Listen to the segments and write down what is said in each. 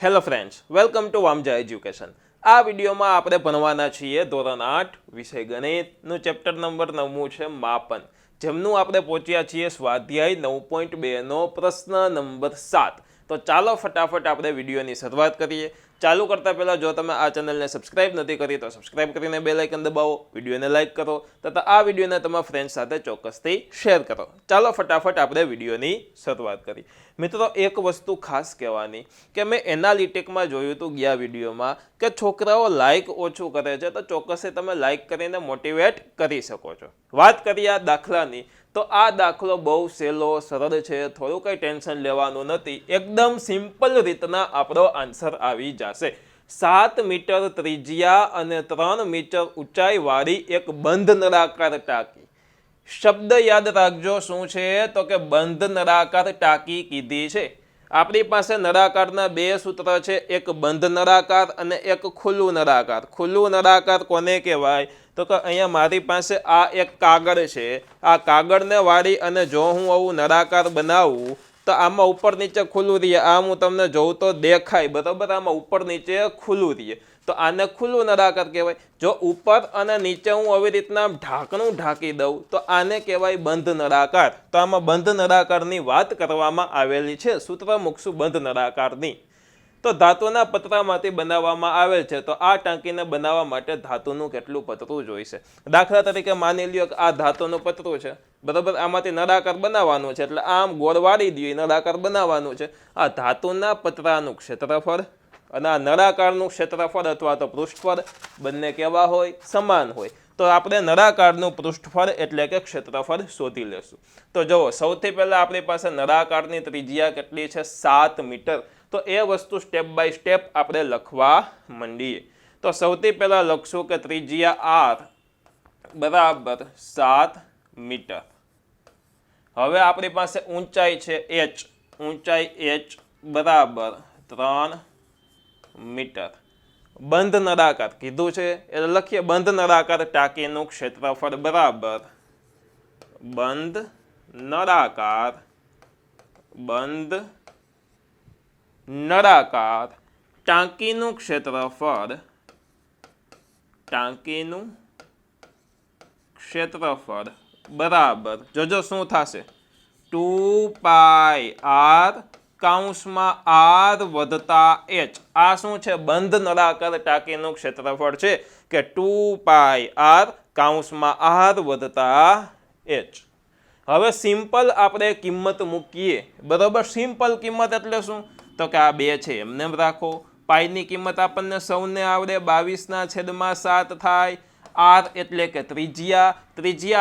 Hello friends, welcome to Vamja education. આ વિડીયોમાં આપણે ભણવાના છીએ ધોરણ 8 વિષય ગણિતનું ચેપ્ટર નંબર 9 છે માપન, જેમનું આપણે પહોંચ્યા છીએ સ્વાધ્યાય 9.2 નો પ્રશ્ન નંબર 7. તો ચાલો ફટાફટ આપણે વિડીયોની શરૂઆત કરીએ. ચાલુ કરતા પહેલાં જો તમે આ ચેનલને સબસ્ક્રાઇબ નથી કરી તો સબસ્ક્રાઇબ કરીને બેલ આઇકન દબાવો, વિડીયોને લાઇક કરો તથા આ વિડીયોને તમારા ફ્રેન્ડ સાથે ચોક્કસથી શેર કરો. ચાલો ફટાફટ આપણે વિડીયોની શરૂઆત કરીએ. મિત્રો, એક વસ્તુ ખાસ કહેવાની કે મેં એનાલિટિકમાં જોયું હતું ગયા વિડીયોમાં કે છોકરાઓ લાઇક ઓછું કરે છે, તો ચોક્કસથી તમે લાઇક કરીને મોટિવેટ કરી શકો છો. વાત કરીએ આ દાખલાની, તો આ દાખલો બહુ સહેલો સરળ છે, થોડું કંઈ ટેન્શન લેવાનું નથી. એકદમ સિમ્પલ રીતના આપણો આન્સર આવી જશે. 7 મીટર ત્રિજ્યા અને 3 મીટર ઊંચાઈવાળી એક બંધ નળાકાર ટાંકી. શબ્દ યાદ રાખજો, શું છે તો કે બંધ નળાકાર ટાંકી કીધી છે. આપણી પાસે નળાકારના બે સૂત્ર છે, એક બંધ નળાકાર અને એક ખુલ્લું નળાકાર. ખુલ્લું નળાકાર કોને કહેવાય તો કે અહીંયા મારી પાસે આ એક કાગળ છે, આ કાગળને વાળી અને જો હું આવું નળાકાર બનાવું તો આમાં ઉપર નીચે ખુલ્લું રહીએ. આ હું તમને જોઉં તો દેખાય, બરાબર, આમાં ઉપર નીચે ખુલ્લું રહીએ, તો આને ખુલ્લું નળાકાર કહેવાય. જો ઉપર અને નીચે હું આવી રીતના ઢાંકણું ઢાંકી દઉં તો આને કહેવાય બંધ નળાકાર. તો આમાં બંધ નળાકારની વાત કરવામાં આવેલી છે, સૂત્ર મૂકશું બંધ નળાકારની. તો ધાતુના પતરામાંથી બનાવવામાં આવેલ છે, તો આ ટાંકીને બનાવવા માટે ધાતુનું કેટલું પતરું જોઈશે. દાખલા તરીકે માની લ્યો કે આ ધાતુનું પતરું છે, બરાબર, આમાંથી નળાકાર બનાવવાનું છે, એટલે આમ ગોળ વાળી દઈએ, નળાકાર બનાવવાનું છે. આ ધાતુના પતરાનું ક્ષેત્રફળ અને આ નળાકારનું ક્ષેત્રફળ અથવા તો પૃષ્ઠફળ બંને કેવા હોય? સમાન હોય. તો આપણે નળાકારનું પૃષ્ઠફળ એટલે કે ક્ષેત્રફળ શોધી લેશું. તો જુઓ, સૌથી પહેલાં આપણી પાસે નળાકારની ત્રિજ્યા કેટલી છે? 7 મીટર. તો એ વસ્તુ સ્ટેપ બાય સ્ટેપ આપણે લખવા માંડીએ. તો સૌથી પહેલાં લખશું કે ત્રિજ્યા r બરાબર 7 મીટર. હવે આપણી પાસે ઊંચાઈ છે h, ઊંચાઈ h બરાબર 3 મીટર. બંધ નળાકાર કીધું છે એટલે લખીએ બંધ નળાકાર ટાંકીનું ક્ષેત્રફળ બરાબર બંધ નળાકાર ટાંકીનું ક્ષેત્રફળ બરાબર જોજો શું થશે? 2πr કૌંસમાં r વત્તા h. આ શું છે? બંધ નળાકાર ટાંકીનું ક્ષેત્રફળ છે કે 2πr કૌંસમાં r વત્તા h. હવે સિમ્પલ આપણે કિંમત મૂકીએ, બરાબર. સિમ્પલ કિંમત એટલે શું તો કે આ બે છે એમને એમ રાખો. પાઈની કિંમત આપણને સૌને આવડે, 22/7 થાય. r એટલે કે ત્રિજ્યા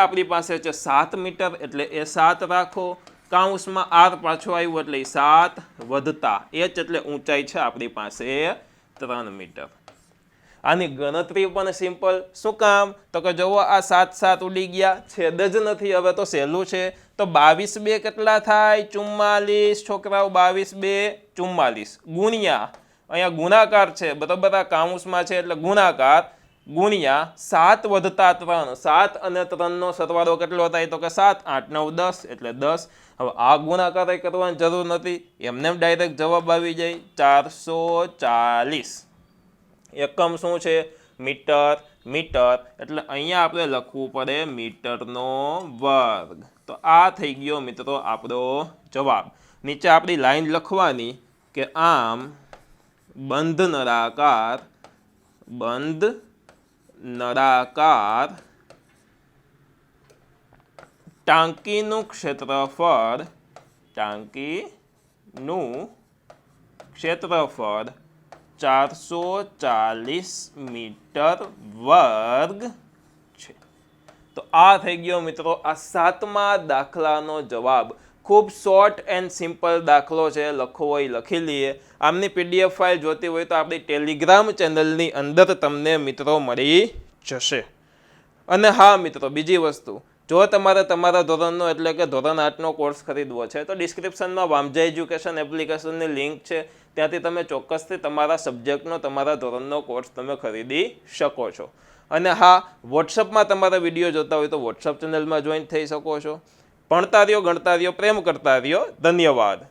આપણી પાસે છે 7 મીટર, એટલે એ 7 રાખો. કૌંસમાં r પાછો આવ્યું એટલે 7 વધતા h એટલે ઊંચાઈ છે આપણી પાસે 3 મીટર. આની ગણતરી પણ સિમ્પલ. શું કામ તો કે જુઓ, આ 7 ઉડી ગયા, છેદ જ નથી, હવે તો સહેલું છે. તો 22 કેટલા થાય? 44. છોકરાઓ 22 44 ગુણ્યા, અહીંયા ગુણાકાર છે, બરાબર, આ કૌંસમાં છે એટલે ગુણાકાર, ગુણ્યા 7 વધતા 3. 7 અને 3 નો સરવાળો કેટલો થાય તો કે 7, 8, 9, 10 એટલે 10. હવે આ ગુણાકાર કરવાની જરૂર નથી, એમને ડાયરેક્ટ જવાબ આવી જાય 440. એકમ શું છે? મીટર. એટલે અહીંયા આપણે લખવું પડે મીટરનો વર્ગ. તો આ થઈ ગયો મિત્રો આપણો જવાબ. નીચે આપણી લાઈન લખવાની કે આમ બંધ નળાકાર ટાંકીનું ક્ષેત્રફળ 440 મીટર વર્ગ છે. તો આ થઈ ગયો મિત્રો આ 7મા દાખલાનો જવાબ. ખૂબ શોર્ટ એન્ડ સિમ્પલ દાખલો છે, લખવો હોય લખી લઈએ. આમની પીડીએફ ફાઇલ જોતી હોય તો આપણી ટેલિગ્રામ ચેનલની અંદર તમને મિત્રો મળી જશે. અને હા મિત્રો, બીજી વસ્તુ, જો તમારે તમારા ધોરણનો એટલે કે ધોરણ 8નો કોર્સ ખરીદવો છે તો ડિસ્ક્રિપ્શનમાં વામજા એજ્યુકેશન એપ્લિકેશનની લિંક છે, ત્યાંથી તમે ચોક્કસથી તમારા સબ્જેક્ટનો, તમારા ધોરણનો કોર્સ તમે ખરીદી શકો છો. અને હા, વોટ્સઅપમાં તમારા વિડીયો જોતા હોય તો વોટ્સઅપ ચેનલમાં જોઈન થઈ શકો છો. ભણતા રહ્યો, ગણતા રહ્યો, પ્રેમ કરતા રહ્યો. ધન્યવાદ.